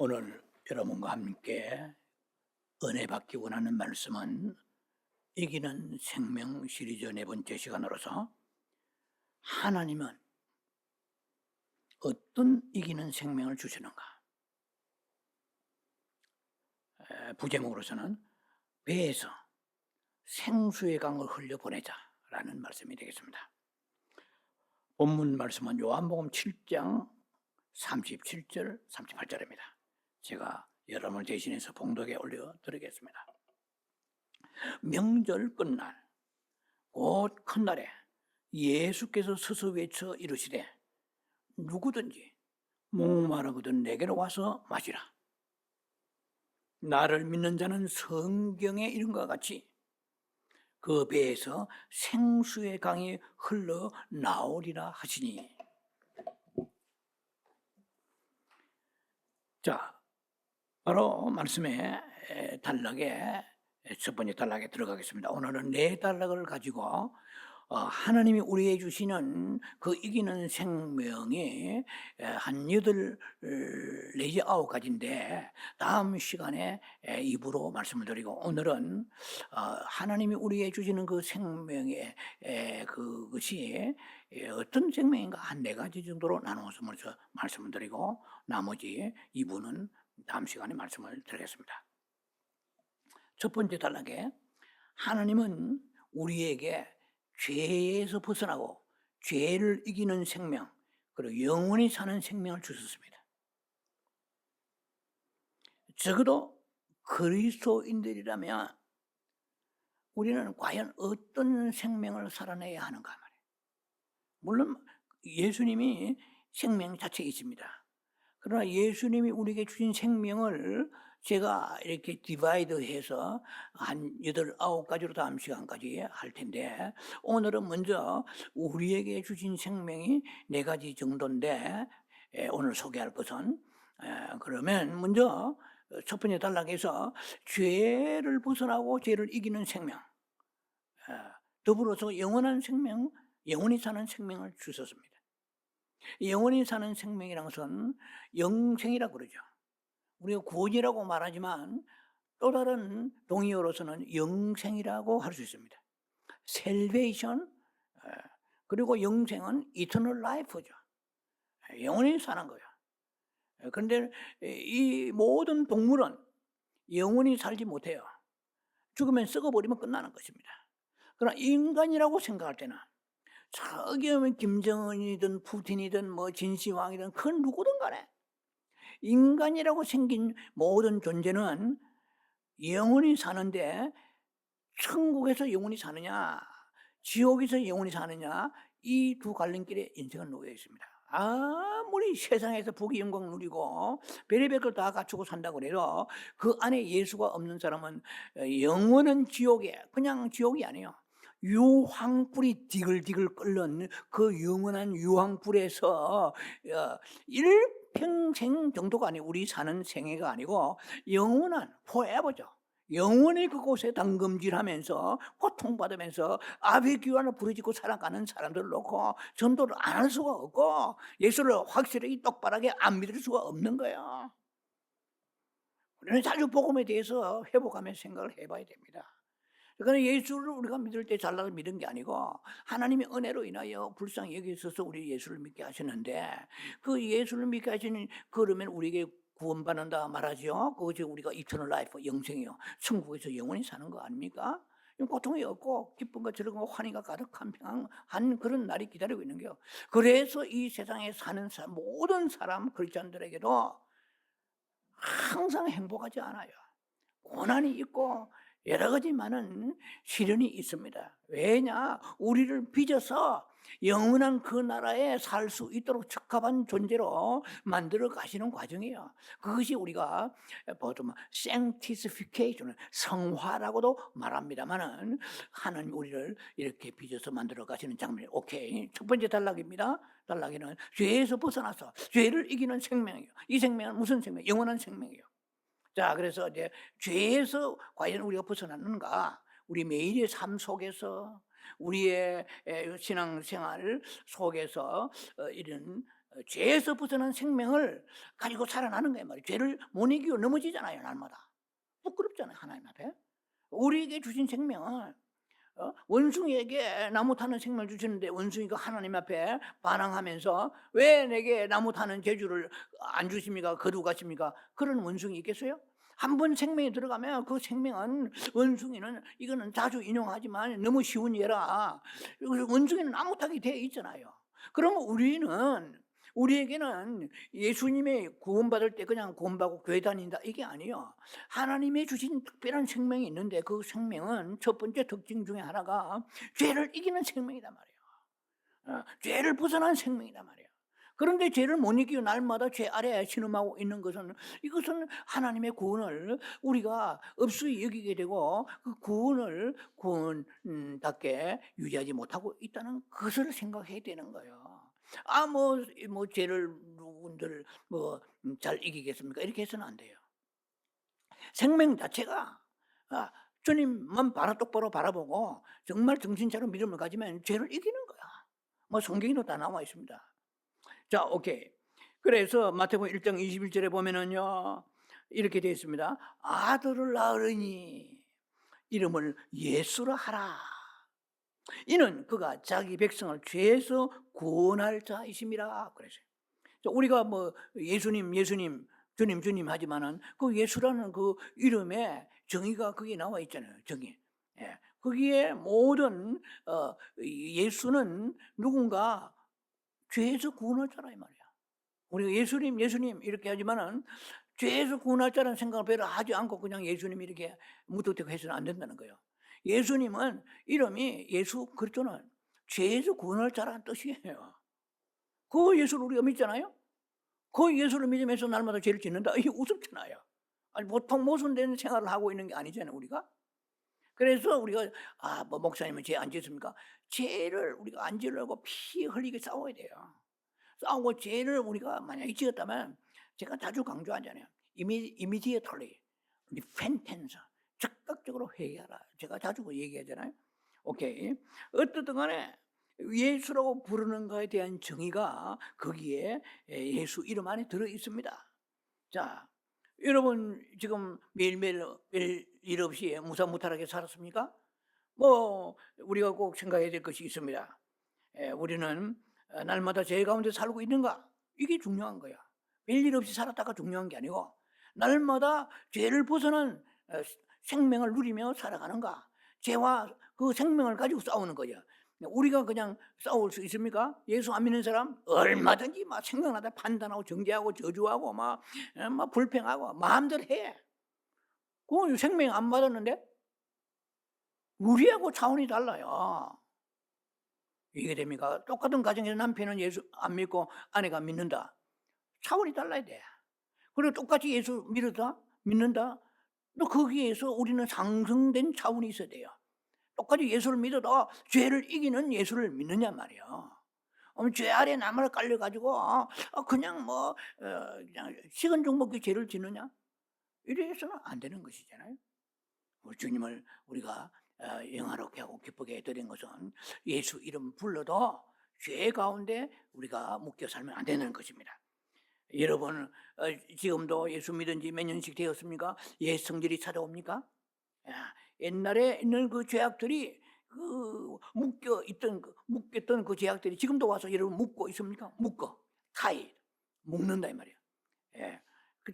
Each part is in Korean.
오늘 여러분과 함께 은혜 받기 원하는 말씀은 이기는 생명 시리즈 4번째 시간으로서 하나님은 어떤 이기는 생명을 주시는가, 부제목으로서는 배에서 생수의 강을 흘려보내자라는 말씀이 되겠습니다. 본문 말씀은 요한복음 7장 37절 38절입니다. 제가 여러분을 대신해서 봉독에 올려드리겠습니다. 명절 끝날 곧 큰날에 예수께서 서서 외쳐 이르시되 누구든지 목마르거든 내게로 와서 마시라. 나를 믿는 자는 성경에 이른 것과 같이 그 배에서 생수의 강이 흘러나오리라 하시니. 자, 바로 말씀의 단락에 첫 번째 단락에 들어가겠습니다. 오늘은 4단락을 가지고 하나님이 우리에게 주시는 그 이기는 생명이 한 8 내지 9가지인데 다음 시간에 입으로 말씀을 드리고, 오늘은 하나님이 우리에게 주시는 그 생명의 그것이 어떤 생명인가 한 4가지 정도로 나누어서 먼저 말씀을 드리고 나머지 2부는 다음 시간에 말씀을 드리겠습니다. 첫 번째 단락에 하나님은 우리에게 죄에서 벗어나고 죄를 이기는 생명, 그리고 영원히 사는 생명을 주셨습니다. 적어도 그리스도인들이라면 우리는 과연 어떤 생명을 살아내야 하는가 말이에요. 물론 예수님이 생명 자체이십니다. 그러나 예수님이 우리에게 주신 생명을 제가 이렇게 디바이드해서 한 8, 9가지로 다음 시간까지 할 텐데, 오늘은 먼저 우리에게 주신 생명이 4가지 정도인데 오늘 소개할 것은 그러면 먼저 첫 번째 단락에서 죄를 벗어나고 죄를 이기는 생명, 더불어서 영원한 생명, 영원히 사는 생명을 주셨습니다. 영원히 사는 생명이라는 것은 영생이라고 그러죠. 우리가 구원이라고 말하지만 또 다른 동의어로서는 영생이라고 할 수 있습니다. salvation, 그리고 영생은 eternal life죠. 영원히 사는 거예요. 그런데 이 모든 동물은 영원히 살지 못해요. 죽으면 썩어버리면 끝나는 것입니다. 그러나 인간이라고 생각할 때는 저기 오면 김정은이든 푸틴이든 뭐 진시황이든 그 누구든 간에 인간이라고 생긴 모든 존재는 영원히 사는데, 천국에서 영원히 사느냐 지옥에서 영원히 사느냐, 이 두 갈림길에 인생은 놓여 있습니다. 아무리 세상에서 부귀 영광 누리고 별의별 걸 다 갖추고 산다고 해도 그 안에 예수가 없는 사람은 영원한 지옥에, 그냥 지옥이 아니에요. 유황불이 디글디글 끓는 그 영원한 유황불에서 일평생 정도가 아니고, 우리 사는 생애가 아니고 영원한 forever죠. 영원히 그곳에 담금질하면서 고통받으면서 아비규환을 부르짖고 살아가는 사람들을 놓고 전도를 안 할 수가 없고 예수를 확실히 똑바르게 안 믿을 수가 없는 거예요. 우리는 자주 복음에 대해서 회복하며 생각을 해봐야 됩니다. 그러니까 예수를 우리가 믿을 때 잘나서 믿은 게 아니고 하나님의 은혜로 인하여 불쌍히 여기셔서 우리 예수를 믿게 하셨는데, 그 예수를 믿게 하시는, 그러면 우리에게 구원받는다 말하죠. 그것이 우리가 이터널 라이프, 영생이요, 천국에서 영원히 사는 거 아닙니까? 고통이 없고 기쁨과 즐거움과 환희가 가득한 평안한 그런 날이 기다리고 있는 거예요. 그래서 이 세상에 사는 모든 사람 크리스찬들에게도 항상 행복하지 않아요. 고난이 있고 여러 가지 많은 시련이 있습니다. 왜냐? 우리를 빚어서 영원한 그 나라에 살 수 있도록 적합한 존재로 만들어 가시는 과정이에요. 그것이 우리가 보통 sanctification, 성화라고도 말합니다만은, 하나님 우리를 이렇게 빚어서 만들어 가시는 장면이. 오케이. 첫 번째 단락입니다. 단락에는 죄에서 벗어나서 죄를 이기는 생명이에요. 이 생명은 무슨 생명? 영원한 생명이에요. 자, 그래서 이제 죄에서 과연 우리가 벗어났는가? 우리 매일의 삶 속에서, 우리의 신앙생활 속에서 이런 죄에서 벗어난 생명을 가지고 살아나는 거예요 말이에요. 죄를 못 이기고 넘어지잖아요 날마다. 부끄럽잖아요 하나님 앞에. 우리에게 주신 생명을 원숭이에게 나무 타는 생명을 주시는데 원숭이가 하나님 앞에 반항하면서 왜 내게 나무 타는 재주를 안 주십니까? 거두가십니까? 그런 원숭이 있겠어요? 한 번 생명이 들어가면 그 생명은 원숭이는 이거는 자주 인용하지만 너무 쉬운 예라. 원숭이는 나무 타게 되어 있잖아요. 그러면 우리에게는 예수님의 구원받을 때 그냥 구원받고 교회 다닌다 이게 아니에요. 하나님의 주신 특별한 생명이 있는데 그 생명은 첫 번째 특징 중에 하나가 죄를 이기는 생명이란 말이에요. 죄를 벗어난 생명이란 말이에요. 그런데 죄를 못 이기고 날마다 죄 아래에 신음하고 있는 것은 이것은 하나님의 구원을 우리가 없이 여기게 되고 그 구원을 구원답게 유지하지 못하고 있다는 것을 생각해야 되는 거예요. 죄를 누군들 잘 이기겠습니까? 이렇게 해서는 안 돼요. 생명 자체가 주님만 똑바로 바라보고 정말 정신차려 믿음을 가지면 죄를 이기는 거야. 성경에도 다 나와 있습니다. 자, 오케이. 그래서 마태복음 1장 21절에 보면은요 이렇게 되어 있습니다. 아들을 낳으니 이름을 예수라 하라. 이는 그가 자기 백성을 죄에서 구원할 자이심이라 그랬어요. 우리가 예수님 주님 하지만은 그 예수라는 그 이름에 정의가 거기에 나와 있잖아요. 정의. 예. 거기에 모든 예수는 누군가 죄에서 구원할 자라 이 말이야. 우리가 예수님 이렇게 하지만은 죄에서 구원할 자라는 생각을 별로 하지 않고 그냥 예수님 이렇게 무턱대고 해서는 안 된다는 거예요. 예수님은 이름이 예수 그리스도는 죄에서 구원할 자라는 뜻이에요. 그 예수를 우리가 믿잖아요. 그 예수를 믿으면서 날마다 죄를 짓는다. 이게 우습잖아요. 아니 보통 모순된 생활을 하고 있는 게 아니잖아요, 우리가. 그래서 우리가 목사님은 죄 안 짓습니까? 죄를 우리가 안 지으려고 피 흘리게 싸워야 돼요. 싸우고 죄를 우리가 만약에 지었다면 제가 자주 강조하잖아요. immediately, repentance, 즉각적으로 회개하라. 제가 자주 얘기하잖아요. 오케이. 어떻든 간에 예수라고 부르는 것에 대한 정의가 거기에 예수 이름 안에 들어 있습니다. 자, 여러분 지금 매일매일 일 없이 무사무탈하게 살았습니까? 우리가 꼭 생각해야 될 것이 있습니다. 우리는 날마다 죄 가운데 살고 있는가? 이게 중요한 거야. 별일 없이 살았다가 중요한 게 아니고 날마다 죄를 벗어난 생명을 누리며 살아가는가? 죄와 그 생명을 가지고 싸우는 거야. 우리가 그냥 싸울 수 있습니까? 예수 안 믿는 사람 얼마든지 생각나다 판단하고 정죄하고 저주하고 불평하고 마음대로 해. 그 생명 안 받았는데 우리하고 차원이 달라요. 이게 됩니까? 똑같은 가정에서 남편은 예수 안 믿고 아내가 믿는다. 차원이 달라야 돼. 그리고 똑같이 예수 믿는다. 또 거기에서 우리는 상승된 차원이 있어야 돼요. 똑같이 예수를 믿어도 죄를 이기는 예수를 믿느냐 말이에요. 죄 아래 나무를 깔려가지고 그냥 식은 죽 먹기 죄를 짓느냐? 이래서는 안 되는 것이잖아요. 주님을 우리가 영화롭게 하고 기쁘게 해드린 것은 예수 이름 불러도 죄 가운데 우리가 묶여 살면 안 되는 것입니다. 여러분 지금도 예수 믿은 지 몇 년씩 되었습니까? 옛 성질이 찾아옵니까? 옛날에 있는 그 죄악들이 묶였던 그 죄악들이 지금도 와서 여러분 묶고 있습니까? 묶는다 이 말이야.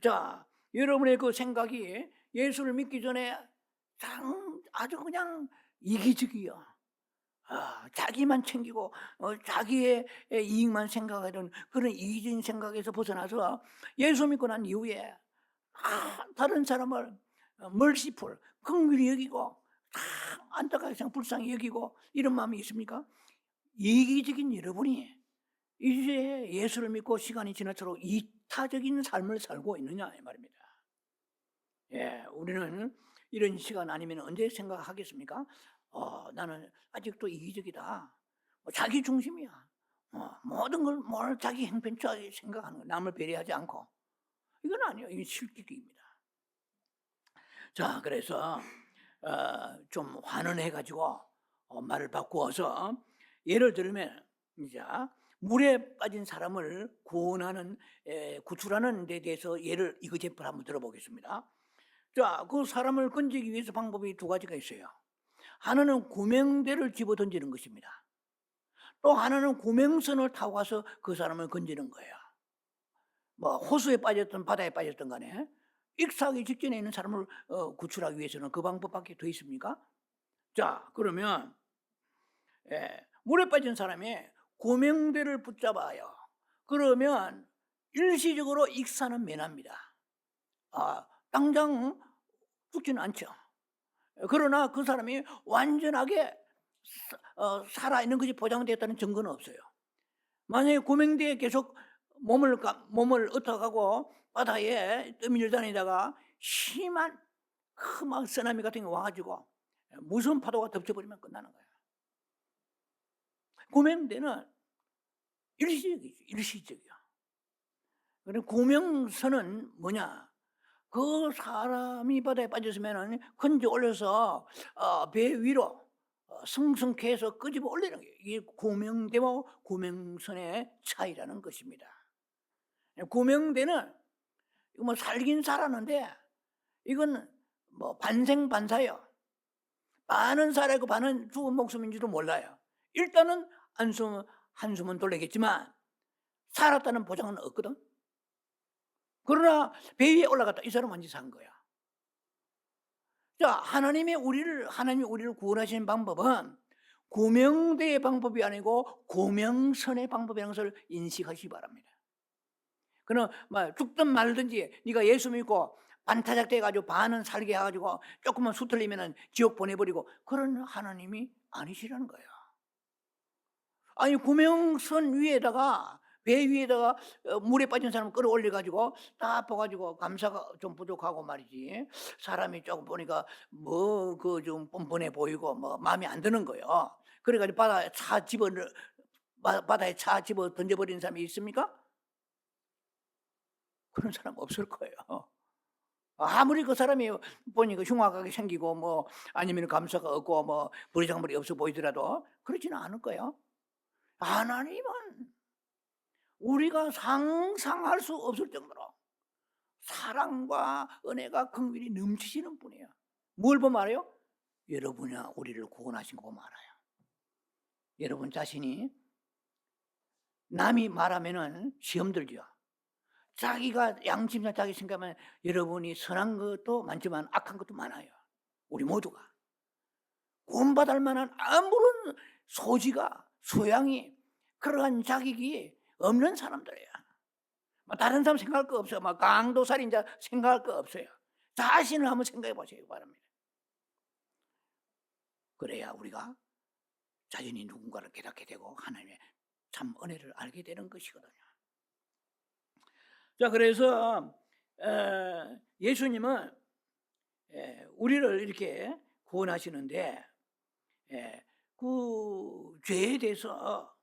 자, 여러분의 그 생각이 예수를 믿기 전에 아주 그냥 이기적이야. 자기만 챙기고 자기의 이익만 생각하던 그런 이기적인 생각에서 벗어나서 예수 믿고 난 이후에 다른 사람을 멀시풀, 긍휼히 여기고 안타깝게 불쌍히 여기고 이런 마음이 있습니까? 이기적인 여러분이 이제 예수를 믿고 시간이 지날수록 이타적인 삶을 살고 있느냐 이 말입니다. 우리는 이런 시간 아니면 언제 생각하겠습니까? 나는 아직도 이기적이다. 자기 중심이야. 모든 뭘 자기 형편처럼 생각하는 거, 남을 배려하지 않고. 이건 아니에요. 이게 실기입니다. 자, 그래서 좀 환원해가지고 말을 바꾸어서 예를 들면 이제 물에 빠진 사람을 구원하는 구출하는 데 대해서 예를 이거제프를 한번 들어보겠습니다. 자, 그 사람을 건지기 위해서 방법이 두 가지가 있어요. 하나는 구명대를 집어 던지는 것입니다. 또 하나는 구명선을 타고 가서 그 사람을 건지는 거예요. 뭐 호수에 빠졌든 바다에 빠졌든 간에 익사하기 직전에 있는 사람을 구출하기 위해서는 그 방법밖에 더 있습니까? 자, 그러면 물에 빠진 사람이 구명대를 붙잡아요. 그러면 일시적으로 익사는 면합니다. 당장 죽지는 않죠. 그러나 그 사람이 완전하게 살아있는 것이 보장되었다는 증거는 없어요. 만약에 구명대에 계속 몸을 ը터가고 바다에 떠밀려 다니다가 심한 막 쓰나미 같은 게 와가지고 무서운 파도가 덮쳐버리면 끝나는 거예요. 구명대는 일시적이죠. 일시적이야. 그리고 구명선은 뭐냐? 그 사람이 바다에 빠졌으면 건져 올려서 배 위로 승승케해서 끄집어 올리는 게 이게 구명대와 구명선의 차이라는 것입니다. 구명대는 뭐 살긴 살았는데 이건 뭐 반생반사예요. 반은 살아있고 반은 죽은 목숨인지도 몰라요. 일단은 한숨은 돌리겠지만 살았다는 보장은 없거든. 그러나 배 위에 올라갔다 이 사람은 완전히 산 거야. 자, 하나님이 우리를 구원하시는 방법은 구명대의 방법이 아니고 구명선의 방법이라는 것을 인식하시기 바랍니다. 그럼 뭐 죽든 말든지 네가 예수 믿고 반타작 돼가지고 반은 살게 해가지고 조금만 수틀리면은 지옥 보내버리고 그런 하나님이 아니시라는 거예요. 아니 구명선 위에다가 배 위에다가 물에 빠진 사람 끌어올려가지고 딱 봐가지고 감사가 좀 부족하고 말이지 사람이 조금 보니까 뭐 그 좀 뻔뻔해 보이고 뭐 마음에 안 드는 거예요. 그래가지고 바다에 차 집어 던져버리는 사람이 있습니까? 그런 사람 없을 거예요. 아무리 그 사람이 보니까 흉악하게 생기고 뭐 아니면 감사가 없고 뭐 버리장머리 없어 보이더라도 그렇지는 않을 거예요. 하나님은 우리가 상상할 수 없을 정도로 사랑과 은혜가 긍휼이 넘치시는 분이에요. 뭘 보면 알아요? 여러분이 우리를 구원하신 거 보면 알아요. 여러분 자신이 남이 말하면은 시험 들죠. 자기가 양심상 자기 생각하면 여러분이 선한 것도 많지만 악한 것도 많아요. 우리 모두가. 구원받을 만한 아무런 소지가 소양이 그러한 자격이 없는 사람들이에요. 다른 사람 생각할 거 없어요. 강도 살인자 생각할 거 없어요. 자신을 한번 생각해 보시기 바랍니다. 그래야 우리가 자신이 누군가를 깨닫게 되고 하나님의 참 은혜를 알게 되는 것이거든요. 자, 그래서 예수님은 우리를 이렇게 구원하시는데 그 죄에 대해서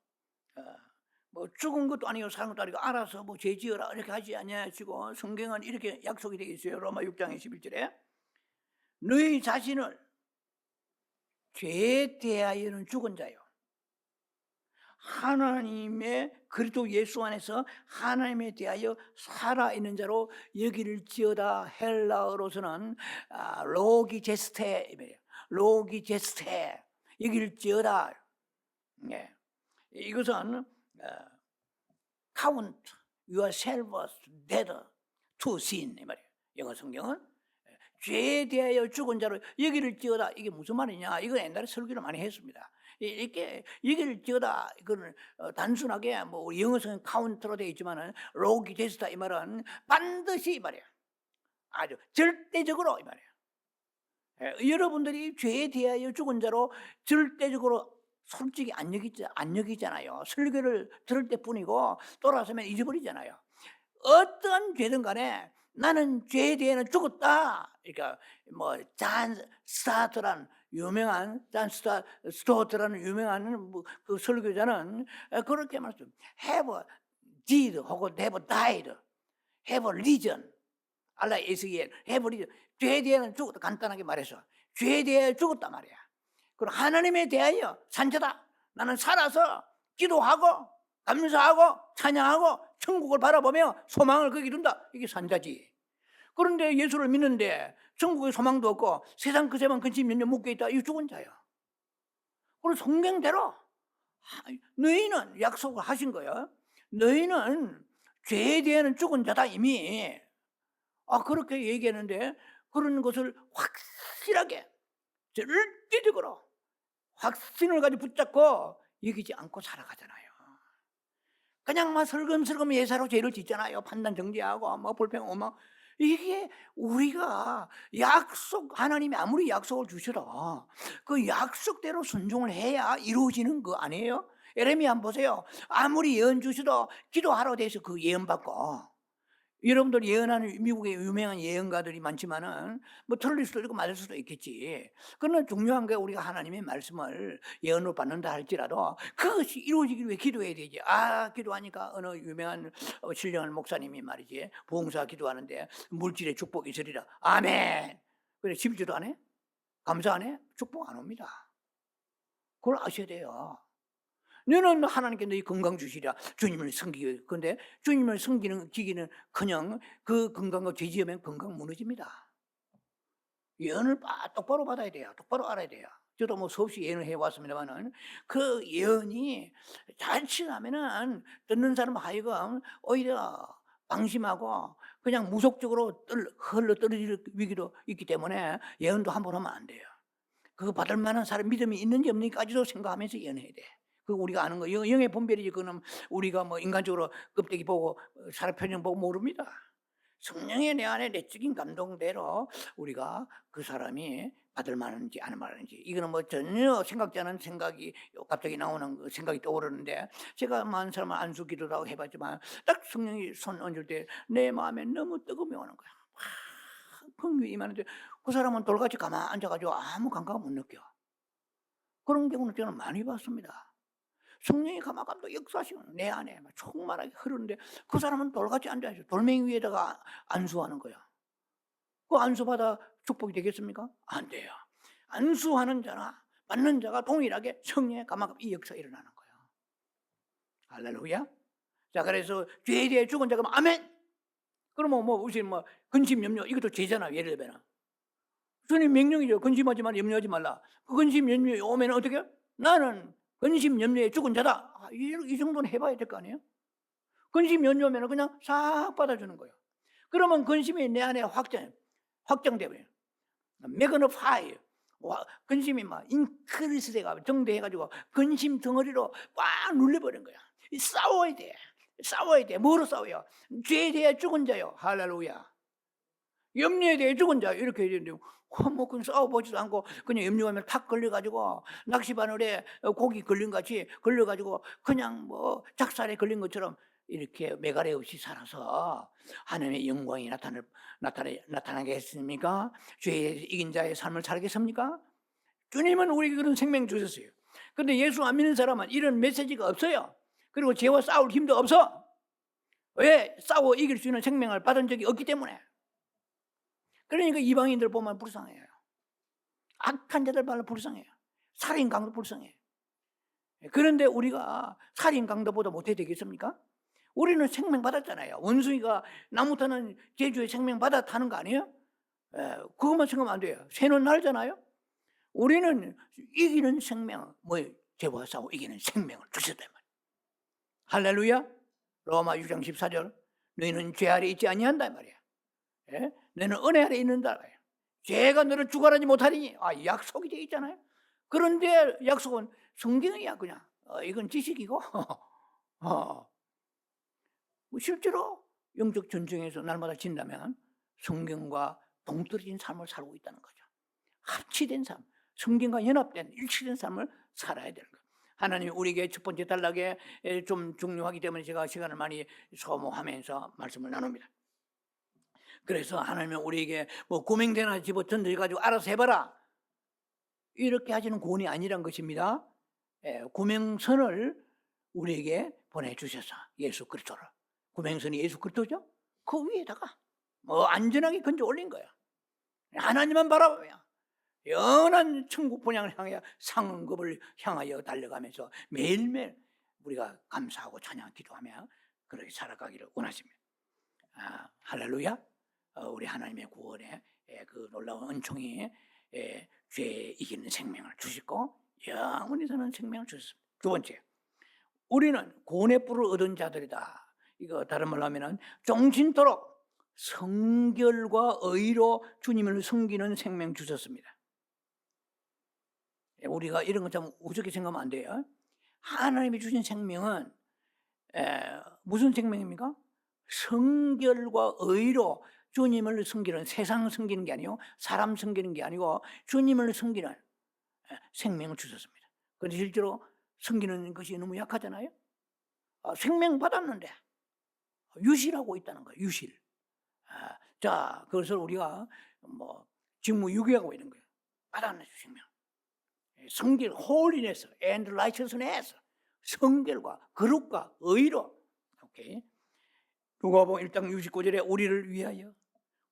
뭐 죽은 것도 아니고 사는 것도 아니고 알아서 뭐 죄 지어라 이렇게 하지 아니하시고 성경은 이렇게 약속이 되어 있어요. 로마 6장 11절에 너희 자신을 죄에 대하여는 죽은 자요 하나님의 그리스도 예수 안에서 하나님에 대하여 살아있는 자로 여기를지어다. 헬라어로서는 로기제스테 여기를지어다. 이것은 count yourselves dead to sin 이 말이에요. 영어 성경은 죄에 대하여 죽은 자로 여기를지어다. 이게 무슨 말이냐? 이거 옛날에 설교를 많이 했습니다. 이렇게 여기를지어다. 이거는 단순하게 뭐 영어성은 카운트로 되어 있지만은 로기제스타 이 말은 반드시 이 말이에요. 아주 절대적으로 이 말이에요. 여러분들이 죄에 대하여 죽은 자로 절대적으로 솔직히 안 여기잖아요. 설교를 들을 때뿐이고 돌아서면 잊어버리잖아요. 어떤 죄든 간에 나는 죄에 대해는 죽었다. 그러니까 뭐 잔 스토트라는 유명한 그 설교자는 그렇게 말했어요. Have did 혹은 have died, have religion, have religion. 죄에 대해는 죽었다. 간단하게 말해서 죄에 대해 죽었다 말이야. 그리고 하나님에 대하여 산자다. 나는 살아서 기도하고 감사하고 찬양하고 천국을 바라보며 소망을 거기 둔다. 이게 산자지. 그런데 예수를 믿는데 천국에 소망도 없고 세상 것에만 근심 연연 묶여 있다. 이거 죽은 자야. 그리고 성경대로 너희는 약속을 하신 거예요. 너희는 죄에 대해서는 죽은 자다 이미. 그렇게 얘기하는데 그런 것을 확실하게 절대적으로 확신을 가지고 붙잡고 여기지 않고 살아가잖아요. 그냥 막 슬금슬금 예사로 죄를 짓잖아요. 판단 정지하고 뭐 불평 오막. 이게 우리가 하나님이 아무리 약속을 주셔도 그 약속대로 순종을 해야 이루어지는 거 아니에요? 예레미야 한번 보세요. 아무리 예언 주셔도 기도하러 돼서 그 예언 받고. 여러분들 예언하는 미국의 유명한 예언가들이 많지만은 뭐 틀릴 수도 있고 맞을 수도 있겠지. 그러나 중요한 게 우리가 하나님의 말씀을 예언으로 받는다 할지라도 그것이 이루어지기 위해 기도해야 되지. 기도하니까 어느 유명한 신령한 목사님이 말이지 부흥사 기도하는데 물질의 축복이 있으리라. 아멘. 그래 11주도 안 해? 감사 안 해? 축복 안 옵니다. 그걸 아셔야 돼요. 너는 하나님께 너희 건강 주시랴. 주님을 섬기기. 그런데 주님을 섬기는 기기는 그냥 그 건강과 죄지으면 건강 무너집니다. 예언을 똑바로 받아야 돼요. 똑바로 알아야 돼요. 저도 뭐 수없이 예언을 해왔습니다만은 그 예언이 잘 치하면은 듣는 사람 하여금 오히려 방심하고 그냥 무속적으로 흘러 떨어질 위기도 있기 때문에 예언도 함부로 하면 안 돼요. 그거 받을 만한 사람 믿음이 있는지 없는지까지도 생각하면서 예언해야 돼. 그 우리가 아는 거 영의 분별이지. 그는 우리가 뭐 인간적으로 껍데기 보고 사람 표정 보고 모릅니다. 성령의 내 안에 내적인 감동대로 우리가 그 사람이 받을 만한지 안 만한지 이거는 뭐 전혀 생각지 않은 생각이 갑자기 나오는 생각이 떠오르는데 제가 많은 사람을 안수 기도도 하고 해봤지만 딱 성령이 손 얹을 때 내 마음에 너무 뜨거움이 오는 거야. 풍경이 임하는데 그 사람은 돌같이 가만 앉아가지고 아무 감각을 못 느껴. 그런 경우는 저는 많이 봤습니다. 성령이 가마감도 역사하시는 내 안에 충만하게 흐르는데 그 사람은 돌같이 앉아있어요. 돌멩이 위에다가 안수하는 거야. 그 안수받아 축복이 되겠습니까? 안 돼요. 안수하는 자나 받는 자가 동일하게 성령의 가마감 이 역사가 일어나는 거예요. 할렐루야. 자, 그래서 죄에 대해 죽은 자가 아멘. 그러면 우리 근심 염려 이것도 죄잖아. 예를 들면 주님 명령이죠. 근심하지 말라, 염려하지 말라. 그 근심 염려 오면 어떻게 해요? 나는 근심 염려에 죽은 자다. 이 정도는 해봐야 될 거 아니에요? 근심 염려면 그냥 싹 받아주는 거예요. 그러면 근심이 내 안에 확장되고요. 매그너 파이. 근심이 막 인크리스 돼가 정대해가지고 근심 덩어리로 꽉 눌려버린 거야. 싸워야 돼. 싸워야 돼. 뭐로 싸워요? 죄에 대해 죽은 자요. 할렐루야. 염려에 대해 죽은 자 이렇게 해야 되는데 그냥 싸워보지도 않고 그냥 염려하면 탁 걸려가지고 낚시바늘에 고기 걸린 같이 걸려가지고 그냥 작살에 걸린 것처럼 이렇게 매갈에 없이 살아서 하나님의 영광이 나타나겠습니까? 죄에 이긴 자의 삶을 살겠습니까? 주님은 우리에게 그런 생명 주셨어요. 그런데 예수 안 믿는 사람은 이런 메시지가 없어요. 그리고 죄와 싸울 힘도 없어. 왜? 싸워 이길 수 있는 생명을 받은 적이 없기 때문에. 그러니까 이방인들 보면 불쌍해요. 악한 자들 보면 불쌍해요. 살인 강도 불쌍해요. 그런데 우리가 살인 강도보다 못해야 되겠습니까? 우리는 생명 받았잖아요. 원숭이가 나무 타는 제주에 생명 받았다는 거 아니에요? 그것만 생각하면 안 돼요. 새는 날잖아요. 우리는 이기는 생명, 죄와 싸워 이기는 생명을 주셨단 말이에요. 할렐루야. 로마 6장 14절 너희는 죄 아래 있지 아니한다 말이에요. 너는 은혜 아래 있는다 말이에요. 죄가 너를 죽어라지 못하리니 약속이 되어 있잖아요. 그런데 약속은 성경이야. 그냥 이건 지식이고 실제로 영적 전쟁에서 날마다 진다면 성경과 동떨어진 삶을 살고 있다는 거죠. 합치된 삶, 성경과 연합된 일치된 삶을 살아야 되는 거예요. 하나님이 우리에게 첫 번째 단락에 좀 중요하기 때문에 제가 시간을 많이 소모하면서 말씀을 나눕니다. 그래서 하나님은 우리에게 고명대나 집어 던져가지고 알아서 해봐라 이렇게 하시는 권이 아니란 것입니다. 고명선을 우리에게 보내주셔서 예수 그리스도를, 고명선이 예수 그리스도죠. 그 위에다가 안전하게 건져 올린 거예요. 하나님만 바라보며 영원한 천국 본향을 향해 상급을 향하여 달려가면서 매일매일 우리가 감사하고 찬양 기도하며 그렇게 살아가기를 원하십니다. 할렐루야. 우리 하나님의 구원에 그 놀라운 은총이 죄 이기는 생명을 주시고 영원히 사는 생명을 주셨습니다. 두 번째, 우리는 구원의 뿔을 얻은 자들이다. 이거 다른 말로 하면은 종신토록 성결과 의로 주님을 섬기는 생명 주셨습니다. 우리가 이런 거 참 우습게 생각하면 안 돼요. 하나님이 주신 생명은 무슨 생명입니까? 성결과 의로 주님을 섬기는, 세상 섬기는 게 아니고 사람 섬기는 게 아니고 주님을 섬기는 생명을 주셨습니다. 그런데 실제로 섬기는 것이 너무 약하잖아요. 생명 받았는데 유실하고 있다는 거예요. 유실. 자, 그것을 우리가 뭐 직무유기하고 있는 거예요. 받았는 생명. 성결, holiness and righteousness. 성결과 거룩과 의로. 오케이. 누가복음 1장 69절에 우리를 위하여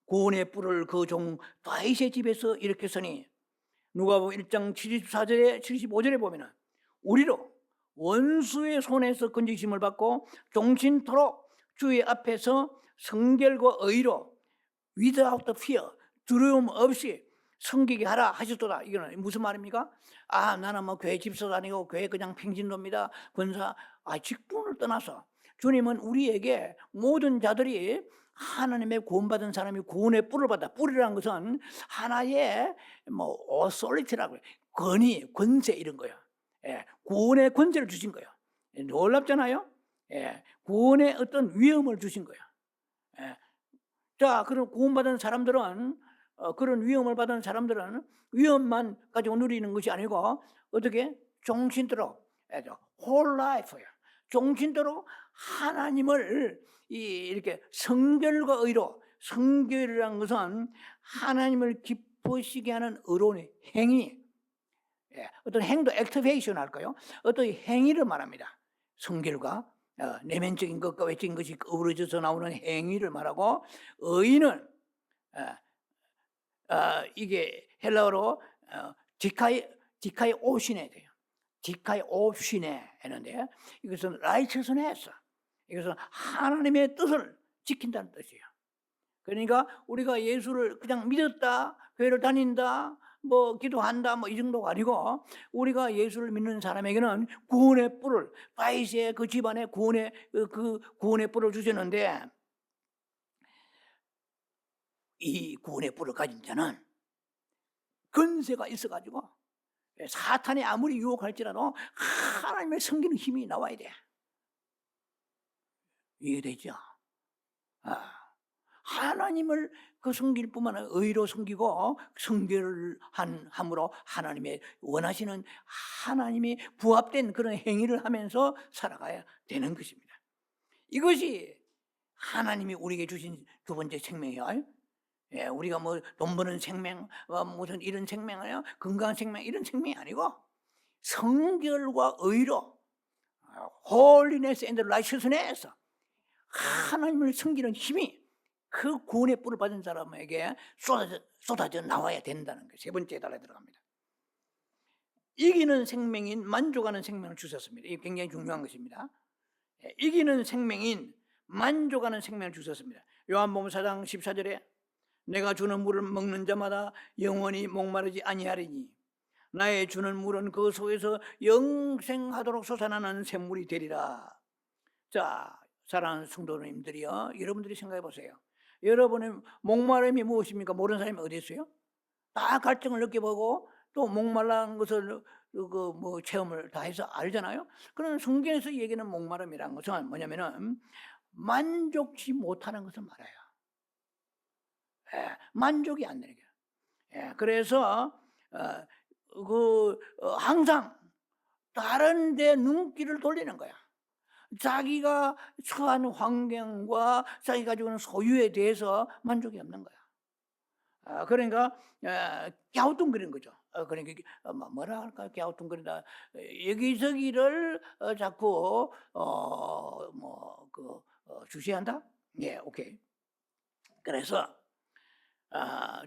구원의 뿔을 그 종 다윗의 집에서 일으켰으니, 누가복음 1장 74절에 75절에 보면은 우리로 원수의 손에서 건지심을 받고 종신토록 주의 앞에서 성결과 의로 without fear, 두려움 없이 섬기게 하라 하셨도다. 이거는 무슨 말입니까? 나는 뭐 교회 집사 다니고 교회 그냥 평신도입니다. 권사. 직분을 떠나서 주님은 우리에게 모든 자들이 하나님의 구원받은 사람이 구원의 뿔을 받아. 뿔이라는 것은 하나의 뭐 authority라고 해요. 권위, 권세 이런 거예요. 구원의 권세를 주신 거예요. 놀랍잖아요. 구원의 어떤 위엄을 주신 거예요. 자, 그런 구원받은 사람들은 그런 위엄을 받은 사람들은 위엄만 가지고 누리는 것이 아니고 어떻게 종신토록 whole life예요. 종신토록 하나님을 이렇게 성결과 의로, 성결이라는 것은 하나님을 기쁘시게 하는 의로운 행위, 어떤 행도 액티베이션 할까요? 어떤 행위를 말합니다. 성결과 내면적인 것과 외적인 것이 어우러져서 나오는 행위를 말하고, 의는 이게 헬라어로 디카이 오시네 돼요. 디카이 오시네 했는데 이것은 righteousness, 이것은 하나님의 뜻을 지킨다는 뜻이에요. 그러니까 우리가 예수를 그냥 믿었다, 교회를 다닌다, 뭐 기도한다, 뭐 이 정도가 아니고, 우리가 예수를 믿는 사람에게는 구원의 뿔을, 다윗의 그 집안에 그 구원의 뿔을 주셨는데, 이 구원의 뿔을 가진 자는 권세가 있어가지고 사탄이 아무리 유혹할지라도 하나님의 섬기는 힘이 나와야 돼. 이해되죠? 하나님을 그 섬길 뿐만 아니라 의로 섬기고 성결을 함으로 하나님의 원하시는, 하나님이 부합된 그런 행위를 하면서 살아가야 되는 것입니다. 이것이 하나님이 우리에게 주신 두 번째 생명이에요. 우리가 뭐 돈 버는 생명, 무슨 이런 생명이에요, 건강한 생명, 이런 생명이 아니고 성결과 의로, holiness and righteousness, 하나님을 섬기는 힘이 그 구원의 뿔을 받은 사람에게 쏟아져 나와야 된다는 거예요. 세 번째 달에 들어갑니다. 이기는 생명인 만족하는 생명을 주셨습니다. 이게 굉장히 중요한 것입니다. 이기는 생명인 만족하는 생명을 주셨습니다. 요한복음 4장 14절에 내가 주는 물을 먹는 자마다 영원히 목마르지 아니하리니 나의 주는 물은 그 속에서 영생하도록 솟아나는 샘물이 되리라. 자, 사랑하는 성도님들이요, 여러분들이 생각해 보세요. 여러분의 목마름이 무엇입니까? 모르는 사람이 어디 있어요? 다 갈증을 느껴보고 또 목말라는 것을 뭐 체험을 다 해서 알잖아요. 그런 성경에서 얘기하는 목마름이라는 것은 뭐냐면은 만족치 못하는 것을 말해요. 만족이 안 되는 거예요. 그래서 항상 다른 데 눈길을 돌리는 거야. 자기가 처한 환경과 자기 가지고 있는 소유에 대해서 만족이 없는 거야. 그러니까 갸우뚱거리는 거죠. 그러니까 뭐라 할까요? 갸우뚱거리다. 여기저기를 자꾸 주시한다. 오케이. 그래서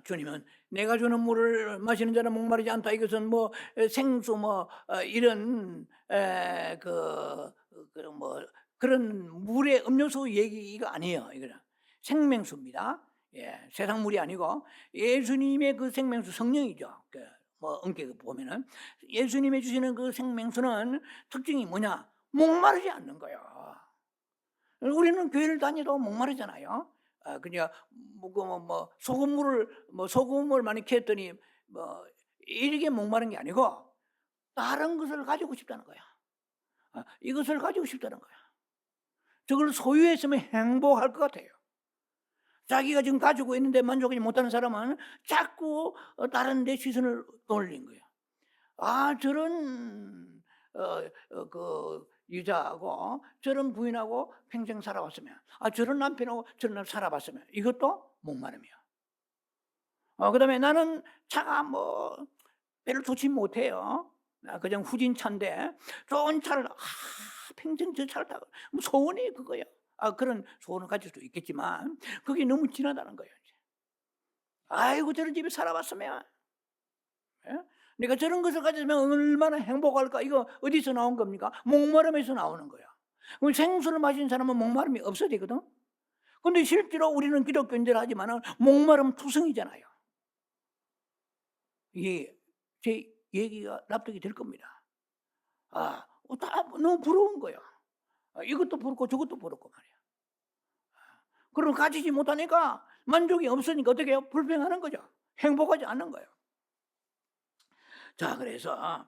주님은 내가 주는 물을 마시는 자는 목마르지 않다. 이것은 뭐 생수 이런 그런 물의 음료수 얘기가 아니에요. 이거는 생명수입니다. 예, 세상 물이 아니고 예수님의 그 생명수 성령이죠. 은께 보면은 예수님이 주시는 그 생명수는 특징이 뭐냐? 목마르지 않는 거예요. 우리는 교회를 다니도 목마르잖아요. 그냥 소금을 많이 캐했더니 이렇게 목마른 게 아니고 다른 것을 가지고 싶다는 거야. 이것을 가지고 싶다는 거야. 저걸 소유했으면 행복할 것 같아요. 자기가 지금 가지고 있는데 만족하지 못하는 사람은 자꾸 다른 데 시선을 돌린 거예요. 저런 그 여자하고 저런 부인하고 평생 살아왔으면, 저런 남편하고 저런 남편 살아봤으면, 이것도 목마름이야. 그다음에 나는 차가 별로 좋지 못해요. 그냥 후진차인데 좋은 차를 평생 저 차를 타고 소원이 그거예요. 그런 소원을 가질 수도 있겠지만 그게 너무 지나다는 거예요. 아이고 저런 집에 살아봤으면, 예? 내가 저런 것을 가지면 얼마나 행복할까. 이거 어디서 나온 겁니까? 목마름에서 나오는 거야. 그럼 생수를 마신 사람은 목마름이 없어야 되거든. 근데 실제로 우리는 기독교인들 하지만 목마름 투성이잖아요. 이게 제 얘기가 납득이 될 겁니다. 다 너무 부러운 거야. 이것도 부럽고 저것도 부럽고 말이야. 그럼 가지지 못하니까 만족이 없으니까 어떻게 해요? 불평하는 거죠. 행복하지 않는 거예요. 자, 그래서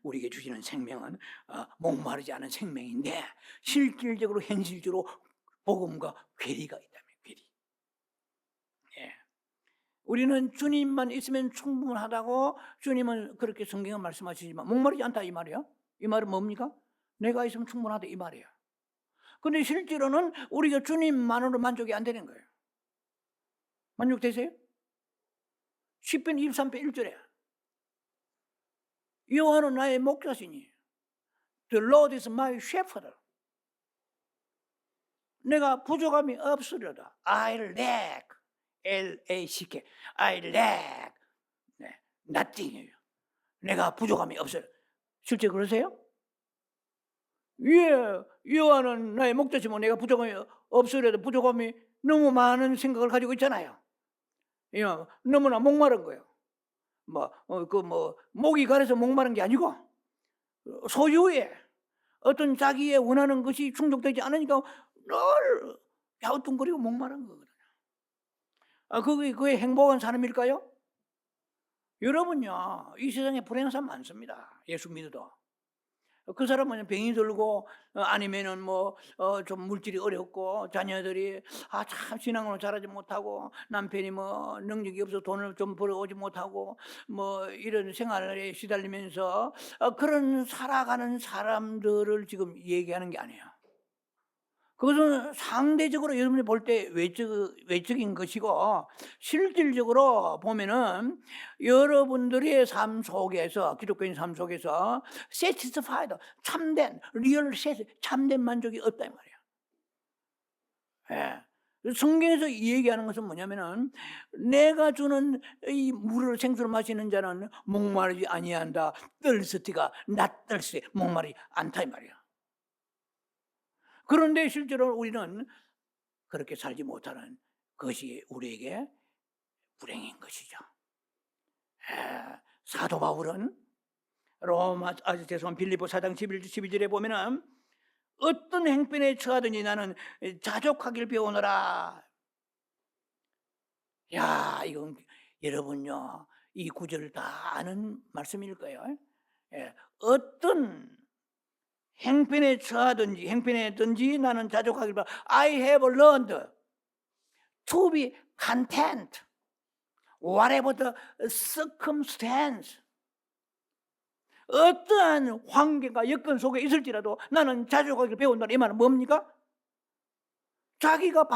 우리에게 주시는 생명은 목마르지 않은 생명인데 실질적으로 현실적으로 복음과 괴리가 있다면 괴리. 예. 우리는 주님만 있으면 충분하다고 주님은 그렇게 성경은 말씀하시지만 목마르지 않다 이 말이에요. 이 말은 뭡니까? 내가 있으면 충분하다 이 말이에요. 근데 실제로는 우리가 주님만으로 만족이 안 되는 거예요. 만족되세요? 10편 23편 1절에 여호와는 나의 목자시니 The Lord is my shepherd. 내가 부족함이 없으려다. I lack. L-A-C-K. I lack. nothing이에요. 내가 부족함이 없어요. 실제 그러세요? 여호와는 나의 목자시면 내가 부족함이 없으려도 부족함이 너무 많은 생각을 가지고 있잖아요. 너무나 목마른 거예요. 목이 가려서 목마른 게 아니고 소유에 어떤 자기의 원하는 것이 충족되지 않으니까 늘 갸우뚱거리고 목마른 거거든요. 그게 행복한 사람일까요? 여러분요, 이 세상에 불행한 사람 많습니다. 예수 믿어도. 그 사람은 병이 들고 아니면은 좀 물질이 어렵고 자녀들이 참 신앙으로 자라지 못하고 남편이 능력이 없어서 돈을 좀 벌어오지 못하고 이런 생활에 시달리면서 그런 살아가는 사람들을 지금 얘기하는 게 아니에요. 그것은 상대적으로 여러분이 볼 때 외적인 것이고 실질적으로 보면은 여러분들의 삶 속에서 기독교인 삶 속에서 satisfied 참된 참된 만족이 없다 이 말이에요. 예. 성경에서 얘기하는 것은 뭐냐면은 내가 주는 이 물을 생수를 마시는 자는 목마르지 아니한다. thirsty가 not thirsty 목마르지 않다 이 말이야. 그런데 실제로 우리는 그렇게 살지 못하는 것이 우리에게 불행인 것이죠. 사도 바울은 빌립보 4장 12절에 보면은 어떤 행편에 처하든지 나는 자족하길 배우노라. 이건 여러분요 이 구절을 다 아는 말씀일 거예요. 어떤 행편에 처하든지 나는 자족하길 바라. I have learned to be content whatever the circumstance. 어떠한 환경과 여건 속에 있을지라도 나는 자족하길 배운다. 이 말은 뭡니까? 자기가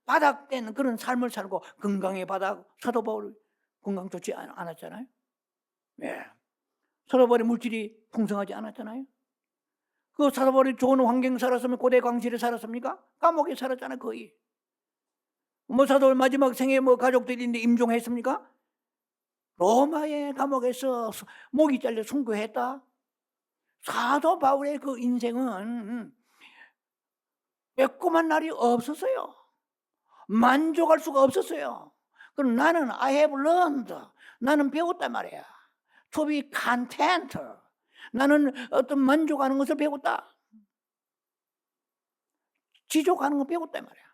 바닥된 그런 삶을 살고 건강의 바닥. 사도 바울 건강 좋지 않았잖아요. 사도 바울의 물질이 풍성하지 않았잖아요. 그 사도 바울이 좋은 환경 살았으면 고대 광실에 살았습니까? 감옥에 살았잖아요. 거의. 사도 바울 마지막 생에 가족들이 있는데 임종했습니까? 로마의 감옥에서 목이 잘려 순교했다. 사도 바울의 그 인생은 빼꼼한 날이 없었어요. 만족할 수가 없었어요. 그럼 나는 I have learned. 나는 배웠단 말이야. To be content. 나는 어떤 만족하는 것을 배웠다. 지족하는 걸 배웠단 말이야.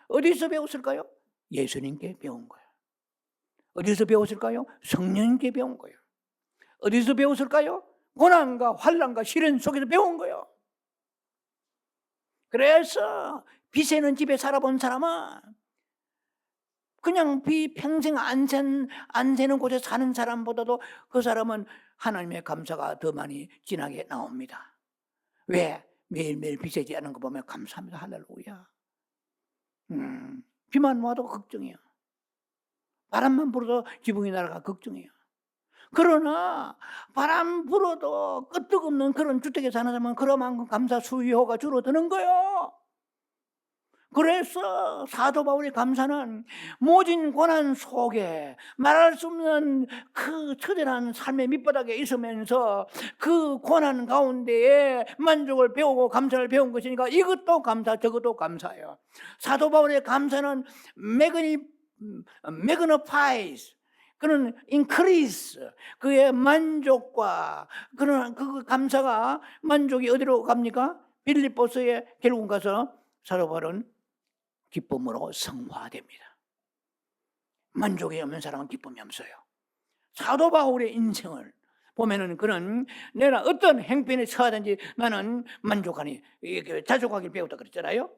어디서 배웠을까요? 예수님께 배운 거예요. 어디서 배웠을까요? 성령님께 배운 거예요. 어디서 배웠을까요? 고난과 환난과 시련 속에서 배운 거예요. 그래서 비 새는 집에 살아본 사람은 그냥 비 평생 안 새는 곳에 사는 사람보다도 그 사람은 하나님의 감사가 더 많이 진하게 나옵니다. 왜? 매일매일 비 새지 않은 거 보면 감사합니다. 할렐루야. 비만 와도 걱정이야. 바람만 불어도 지붕이 날아가 걱정이야. 그러나 바람 불어도 끄떡없는 그런 주택에 사는 사람은 그만큼 감사 수요가 줄어드는 거예요. 그래서 사도 바울의 감사는 모진 고난 속에 말할 수 없는 그 처절한 삶의 밑바닥에 있으면서 그 고난 가운데에 만족을 배우고 감사를 배운 것이니까 이것도 감사 저것도 감사예요. 사도 바울의 감사는 magnifies, 그는 increase, 그의 만족과 그런 그 감사가 만족이 어디로 갑니까? 빌립보서에 결국 가서 사도 바울은 기쁨으로 성화됩니다. 만족이 없는 사람은 기쁨이 없어요. 사도 바울의 인생을 보면은 그는 내가 어떤 행편에 처하든지 나는 만족하니, 자족하기를 배웠다 그랬잖아요.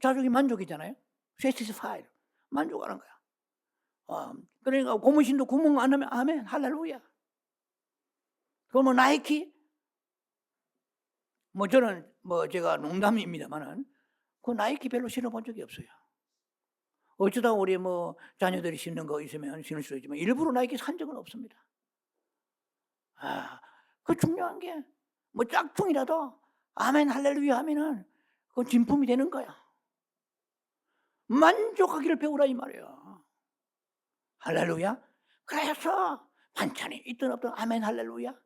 자족이 만족이잖아요. satisfied, 만족하는 거야. 그러니까 고무신도 구멍 안 하면 아멘 할렐루야. 그러면 나이키 저는 제가 농담입니다만은 그 나이키 별로 신어본 적이 없어요. 어쩌다 우리 자녀들이 신는 거 있으면 신을 수도 있지만 일부러 나이키 산 적은 없습니다. 그 중요한 게 짝퉁이라도 아멘 할렐루야 하면은 그건 진품이 되는 거야. 만족하기를 배우라 이 말이에요. 할렐루야. 그래서 반찬이 있든 없든 아멘 할렐루야.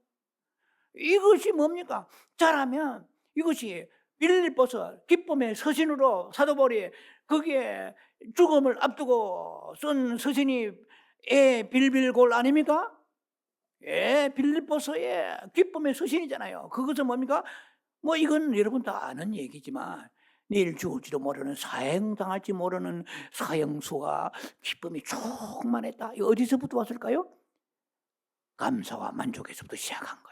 이것이 뭡니까? 잘하면 이것이 빌립보서 기쁨의 서신으로 사도 바울이 거기에 죽음을 앞두고 쓴 서신이 빌빌골 아닙니까? 빌립보서의 기쁨의 서신이잖아요. 그것은 뭡니까? 이건 여러분 다 아는 얘기지만 내일 죽을지도 모르는 사형당할지 모르는 사형수가 기쁨이 충만했다. 이거 어디서부터 왔을까요? 감사와 만족에서부터 시작한 거야.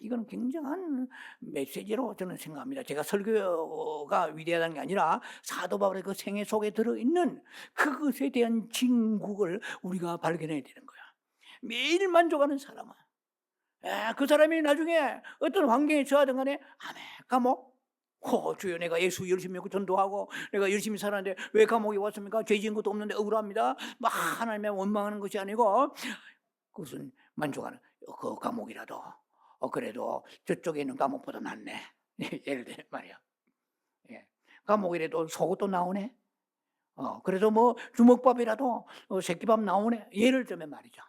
이건 굉장한 메시지로 저는 생각합니다. 제가 설교가 위대하다는 게 아니라 사도 바울의 그 생애 속에 들어있는 그것에 대한 진국을 우리가 발견해야 되는 거야. 매일 만족하는 사람은 그 사람이 나중에 어떤 환경에 처하든 간에 아멘 감옥 주여 내가 예수 열심히 믿고 전도하고 내가 열심히 살았는데 왜 감옥에 왔습니까? 죄 지은 것도 없는데 억울합니다. 하나님의 원망하는 것이 아니고 그것은 만족하는 그 감옥이라도 그래도 저쪽에 있는 감옥보다 낫네. 예를 들면 말이야. 감옥이라도 속옷도 나오네. 그래도 주먹밥이라도 새끼밥 나오네. 예를 들면 말이죠.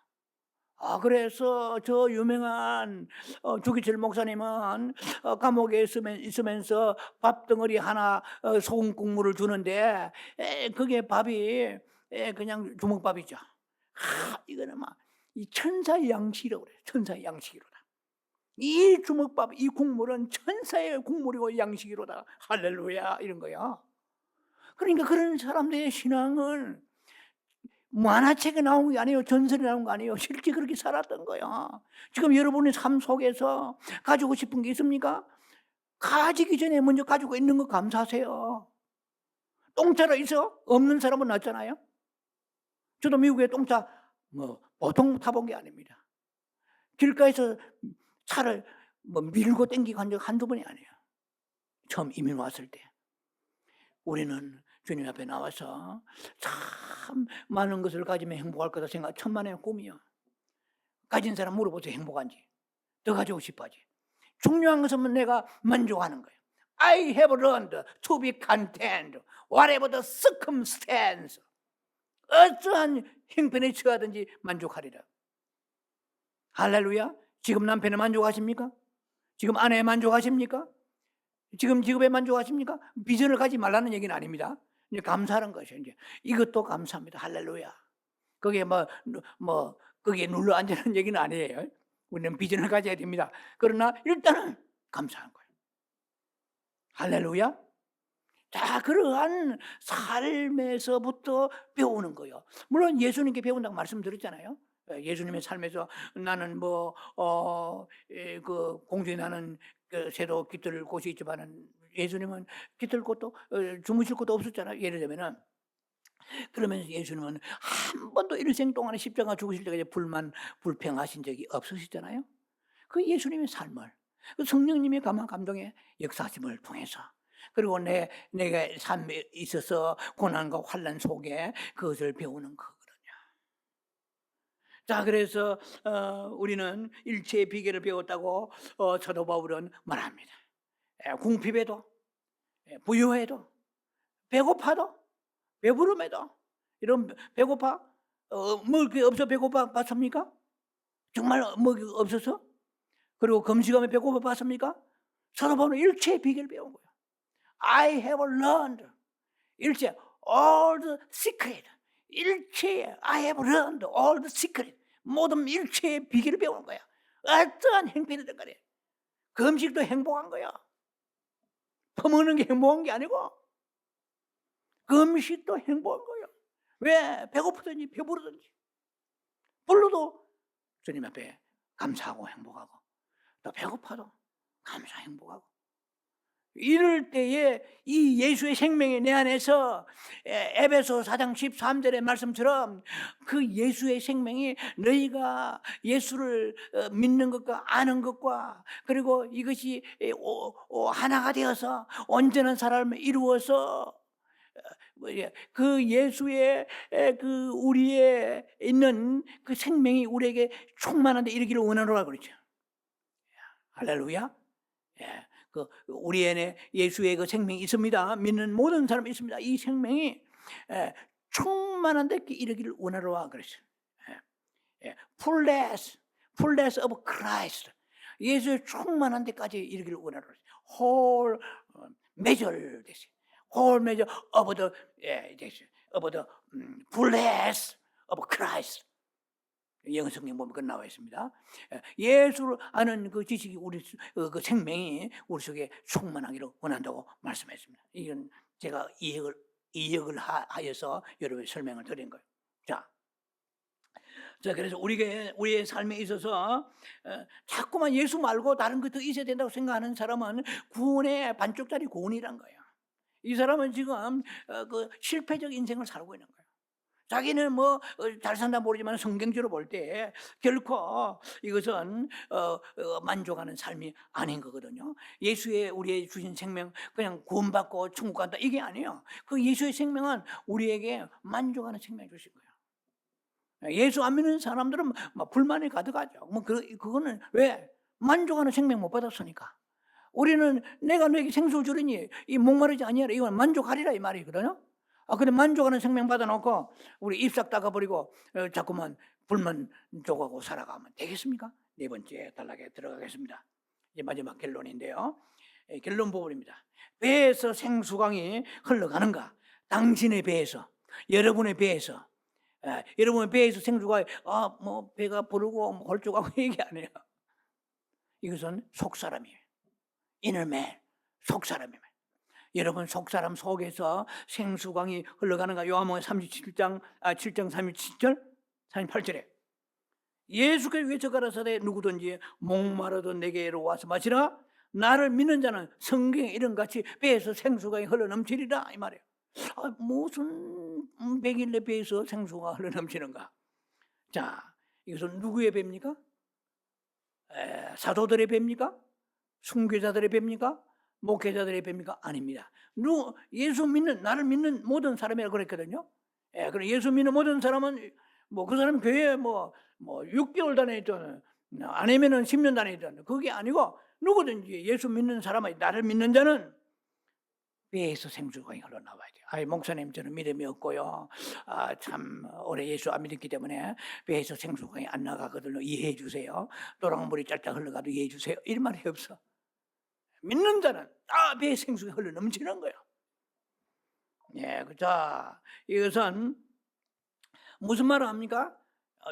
그래서 저 유명한 주기철 목사님은 감옥에 있으면서 밥 덩어리 하나 소금 국물을 주는데 그게 밥이 그냥 주먹밥이죠. 이거는 이 천사의 양식이라고 그래요. 천사의 양식이로다. 이 주먹밥, 이 국물은 천사의 국물이고 양식이로다. 할렐루야 이런 거야. 그러니까 그런 사람들의 신앙은 만화책에 나온 게 아니에요. 전설이 나온 거 아니에요. 실제 그렇게 살았던 거야. 지금 여러분의 삶 속에서 가지고 싶은 게 있습니까? 가지기 전에 먼저 가지고 있는 거 감사하세요. 똥차로 있어? 없는 사람은 낫잖아요. 저도 미국에 똥차 보통 타본 게 아닙니다. 길가에서 차를 밀고 땡기고 한 적 한두 번이 아니에요. 처음 이민 왔을 때. 우리는 주님 앞에 나와서 참 많은 것을 가지면 행복할 거다 생각 천만의 꿈이요. 가진 사람 물어보세요. 행복한지. 더 가지고 싶어하지. 중요한 것은 내가 만족하는 거예요. I have learned to be content whatever the circumstance. 어떠한 형편에 처하든지 만족하리라. 할렐루야. 지금 남편에 만족하십니까? 지금 아내에 만족하십니까? 지금 직업에 만족하십니까? 비전을 가지 말라는 얘기는 아닙니다. 이제 감사하는 것이죠. 이제 이것도 감사합니다. 할렐루야. 거기에 거기에 눌러 앉는 얘기는 아니에요. 우리는 비전을 가져야 됩니다. 그러나 일단은 감사한 거예요. 할렐루야. 자, 그러한 삶에서부터 배우는 거예요. 물론 예수님께 배운다고 말씀드렸잖아요. 예수님의 삶에서 나는 공중에 나는 새도 깃들 곳이 있지만은 예수님은 깃들 곳도 주무실 곳도 없었잖아요. 예를 들면은 그러면서 예수님은 한 번도 일생 동안에 십자가 죽으실 때까지 불평하신 적이 없으시잖아요. 그 예수님의 삶을 그 성령님의 감동의 역사심을 통해서 그리고 내가 삶에 있어서 고난과 환난 속에 그것을 배우는 거거든요. 자, 그래서 우리는 일체의 비결을 배웠다고 사도 바울은 말합니다. 궁핍에도, 부유해도, 배고파도, 배부름에도, 이런 배고파 먹을 게 없어 배고파 봤습니까? 정말 먹을 게 없어서? 그리고 금식하면 배고파 봤습니까? 사도 바울은 일체의 비결을 배운 거예요. I have learned 일체 all the secret. 일체의 I have learned all the secret. 모든 일체의 비결을 배우는 거야. 어떠한 행편이든 간에 금식도 행복한 거야. 퍼먹는 게 행복한 게 아니고 금식도 행복한 거예요. 왜? 배고프든지 배부르든지 불러도 주님 앞에 감사하고 행복하고 또 배고파도 감사 행복하고 이럴 때에 이 예수의 생명이 내 안에서 에베소 4장 13절의 말씀처럼 그 예수의 생명이 너희가 예수를 믿는 것과 아는 것과 그리고 이것이 하나가 되어서 온전한 사람을 이루어서 그 예수의 그 우리에 있는 그 생명이 우리에게 충만한데 이르기를 원하노라 그러죠. 할렐루야. 우리 안에 예수의 그 생명이 있습니다. 믿는 모든 사람이 있습니다. 이 생명이 충만한데 이르기를 원하노라 그랬어요. fullness of Christ. 예수의 충만한 데까지 이르기를 원하노라. whole measure 됐어요. whole measure of the fullness of Christ. 영어 성경 보면 그 나와 있습니다. 예수를 아는 그 지식이 우리 그 생명이 우리 속에 충만하기를 원한다고 말씀했습니다. 이건 제가 이역을 하여서 여러분의 설명을 드린 거예요. 자, 그래서 우리의 삶에 있어서 자꾸만 예수 말고 다른 것도 있어야 된다고 생각하는 사람은 구원의 반쪽짜리 구원이란 거예요. 이 사람은 지금 그 실패적 인생을 살고 있는 거예요. 자기는 잘 산다 모르지만 성경적으로 볼 때 결코 이것은 만족하는 삶이 아닌 거거든요. 예수의 우리의 주신 생명 그냥 구원받고 천국 간다 이게 아니에요. 그 예수의 생명은 우리에게 만족하는 생명을 주신 거예요. 예수 안 믿는 사람들은 불만이 가득하죠. 그거는 왜? 만족하는 생명 못 받았으니까. 우리는 내가 너에게 생수를 주리니 이 목마르지 아니하라 이건 만족하리라 이 말이거든요. 근데 만족하는 생명 받아놓고 우리 입싹 닦아버리고 자꾸만 불만족하고 살아가면 되겠습니까? 네 번째 단락에 들어가겠습니다. 이제 마지막 결론인데요. 결론 부분입니다. 배에서 생수강이 흘러가는가? 당신의 배에서, 여러분의 배에서, 여러분의 배에서 생수가 배가 부르고 홀쭉하고 이게 아니에요. 이것은 속사람이에요. inner man, 속사람이에요. 여러분 속사람 속에서 생수강이 흘러가는가? 요한복음 7장 37절 38절에 예수께서 외쳐 가라사대 누구든지 목마르던 내게로 와서 마시라. 나를 믿는 자는 성경에 이런같이 배에서 생수강이 흘러넘치리라 이 말이에요. 무슨 백일내 배에서 생수가 흘러넘치는가? 자, 이것은 누구의 배입니까? 사도들의 배입니까? 순교자들의 배입니까? 목회자들의 배입니까? 아닙니다. 예수 믿는 나를 믿는 모든 사람이라고 그랬거든요. 그럼 예수 믿는 모든 사람은 그 사람 교회에 6개월 다니든 아니면은 10년 다니든 그게 아니고 누구든지 예수 믿는 사람이 나를 믿는 자는 배에서 생수강이 흘러나와야 돼요. 아이, 목사님 저는 믿음이 없고요. 참 오래 예수 안 믿었기 때문에 배에서 생수강이 안 나가거든요. 이해해 주세요. 노랑물이 짤짤 흘러가도 이해해 주세요. 이런 말이 없어. 믿는 자는 배에 생수가 흘러 넘치는 거예요. 예, 자, 이것은 무슨 말을 합니까?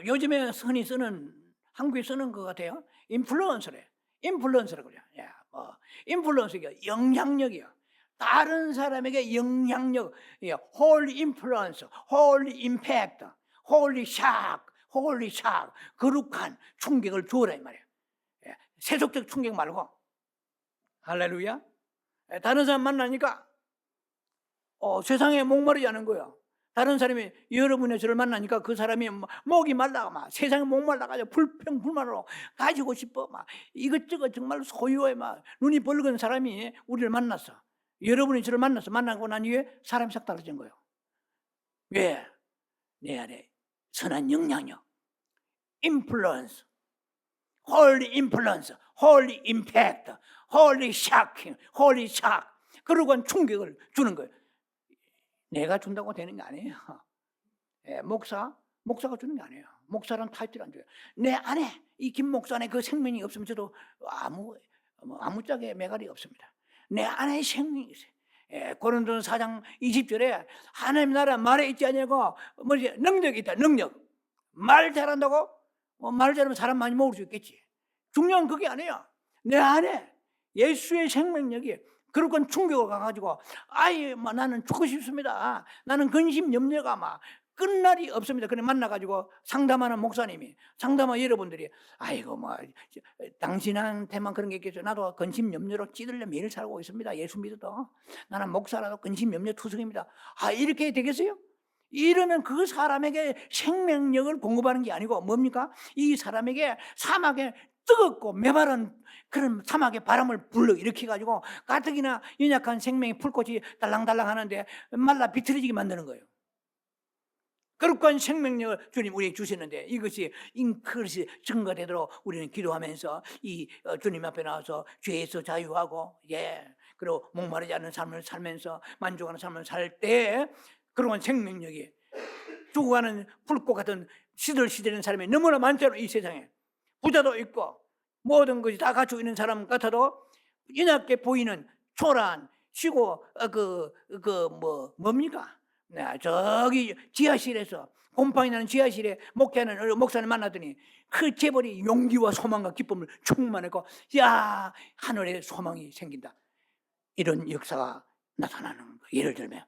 요즘에 흔히 쓰는, 한국에 쓰는 것 같아요. 인플루언서래. 인플루언서라고 그래요. 예, 인플루언서가 영향력이요. 다른 사람에게 영향력, 홀리 인플루언서, 홀리 임팩트, 홀리 샥, 홀리 샥, 거룩한 충격을 주어라 이 말이에요. 예, 세속적 충격 말고. 할렐루야. 예, 다른 사람 만나니까 세상에 목마르지 않은 거예요. 다른 사람이 여러분의 저를 만나니까 그 사람이 목이 말라가 막 세상에 목말라가지고 불평불만으로 가지고 싶어 막 이것저것 정말 소유해 막 눈이 벌건 사람이 우리를 만났어. 여러분이 저를 만나고 난 이후에 사람이 싹 달라진 거예요. 왜? 내 안에 선한 영향력, 인플루언스, 홀리 인플루언스, 홀리 임팩트, 홀리 샤킹, 홀리 샥, 그러고 충격을 주는 거예요. 내가 준다고 되는 게 아니에요. 예, 목사가 주는 게 아니에요. 목사란 타이틀 안 줘요. 내 안에 이 김 목사 안에 그 생명이 없으면 저도 아무짝에 매갈이 없습니다. 내 안에 생명이 있어요. 예, 고린도서 4장 20절에 하나님 나라 말에 있지 않냐고 뭐지 능력이 있다. 능력. 말 잘한다고? 말 잘하면 사람 많이 모을 수 있겠지. 중요한 그게 아니에요. 내 안에 예수의 생명력이 그런 충격을 가가지고 나는 죽고 싶습니다. 나는 근심 염려가 막 끝날이 없습니다. 그래 만나가지고 상담하는 목사님이 상담하는 여러분들이 당신한테만 그런 게 있겠죠. 나도 근심 염려로 찌들려 매일 살고 있습니다. 예수 믿어도 나는 목사라도 근심 염려 투성입니다. 이렇게 되겠어요? 이러면 그 사람에게 생명력을 공급하는 게 아니고 뭡니까? 이 사람에게 사막에 뜨겁고 메마른 그런 사막의 바람을 불러일으켜가지고 가뜩이나 연약한 생명의 풀꽃이 달랑달랑 하는데 말라 비틀어지게 만드는 거예요. 그릇한 생명력을 주님 우리에게 주시는데 이것이 인크리스 증가되도록 우리는 기도하면서 이 주님 앞에 나와서 죄에서 자유하고 그리고 목마르지 않는 삶을 살면서 만족하는 삶을 살 때 그런 생명력이 죽어가는 불꽃 같은 시들시들한 사람이 너무나 많잖아요. 이 세상에 부자도 있고 모든 것이 다 갖추고 있는 사람 같아도 연약해 보이는 초라한 쉬고 뭡니까? 저기 지하실에서 곰팡이 나는 지하실에 목회하는 목사님 만나더니 그 재벌이 용기와 소망과 기쁨을 충만하고 하늘에 소망이 생긴다. 이런 역사가 나타나는 거. 예를 들면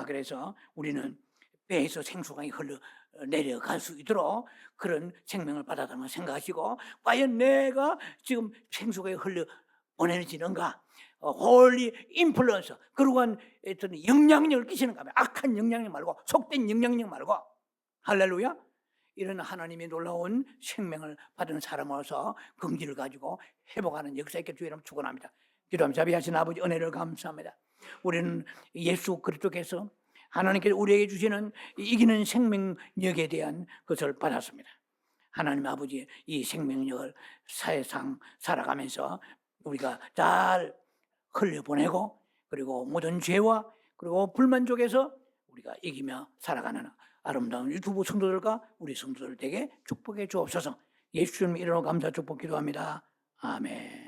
그래서 우리는 배에서 생수강이 흘러 내려갈 수 있도록 그런 생명을 받았다는 걸 생각하시고 과연 내가 지금 생수강이 흘러 보내지는가? 홀리 인플루언서 그러한 영향력을 끼치는가? 악한 영향력 말고 속된 영향력 말고 할렐루야. 이런 하나님의 놀라운 생명을 받은 사람으로서 긍지를 가지고 회복하는 역사 있게 주의 이름 축원합니다. 기도하며 자비하신 아버지 은혜를 감사합니다. 우리는 예수 그리스도께서 하나님께서 우리에게 주시는 이기는 생명력에 대한 것을 받았습니다. 하나님 아버지 이 생명력을 사회상 살아가면서 우리가 잘 흘려보내고 그리고 모든 죄와 그리고 불만족에서 우리가 이기며 살아가는 아름다운 유튜브 성도들과 우리 성도들 되게 축복해 주옵소서. 예수님 이름으로 감사 축복 기도합니다. 아멘.